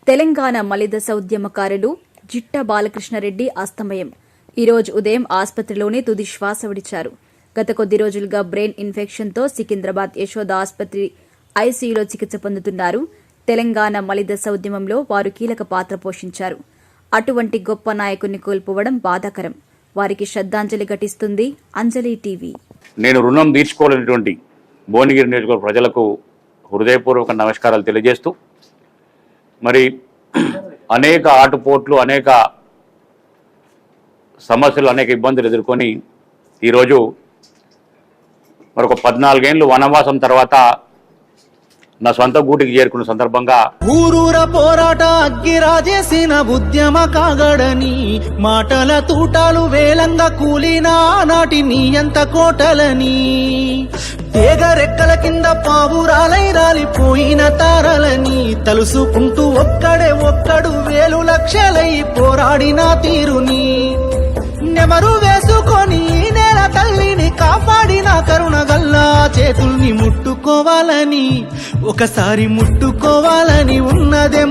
తెలంగాణ మలిదశ ఉద్యమకారులు జిట్ట బాలకృష్ణారెడ్డి అస్తమయం. ఈరోజు ఉదయం ఆసుపత్రిలోనే తుది శ్వాస విడిచారు. గత కొద్ది రోజులుగా బ్రెయిన్ ఇన్ఫెక్షన్తో సికింద్రాబాద్ యశోద ఆసుపత్రి ఐసీయూలో చికిత్స పొందుతున్నారు. తెలంగాణ మలిదశ ఉద్యమంలో వారు కీలక పాత్ర పోషించారు. అటువంటి గొప్ప నాయకుడిని కోల్పోవడం బాధాకరం. వారికి శ్రద్ధాంజలి ఘటిస్తుంది అంజలి టీవీ. నేను రుణం తీర్చుకోలేనటువంటి భువనగిరి నియోజకవర్గ ప్రజలకు హృదయపూర్వక నమస్కారాలు తెలియజేస్తూ, మరి అనేక ఆటుపోట్లు, అనేక సమస్యలు, అనేక ఇబ్బందులు ఎదుర్కొని ఈరోజు మరొక 14 ఏళ్ళు వనవాసం తర్వాత నా సొంత గూటికి చేరుకున్న సందర్భంగా ఊరూర పోరాట అగ్గిరాజేసిన ఉద్యమ కాగడని మాటల తూటాలు వేలంగా కూలిన నాటి నీ ఎంత కోటలని తేగరెక్కల కింద పావురాలై రాలిపోయిన తారలని తలుసుకుంటూ ఒక్కడు వేలు లక్షలై పోరాడిన తీరుని నెమరు వేసుకొని నేల తల్లిని కాపాడిన కరుణగల్లా చేతుల్ని ముట్టుకోవాలని, ఒకసారి ముట్టుకోవాలని ఉన్నదే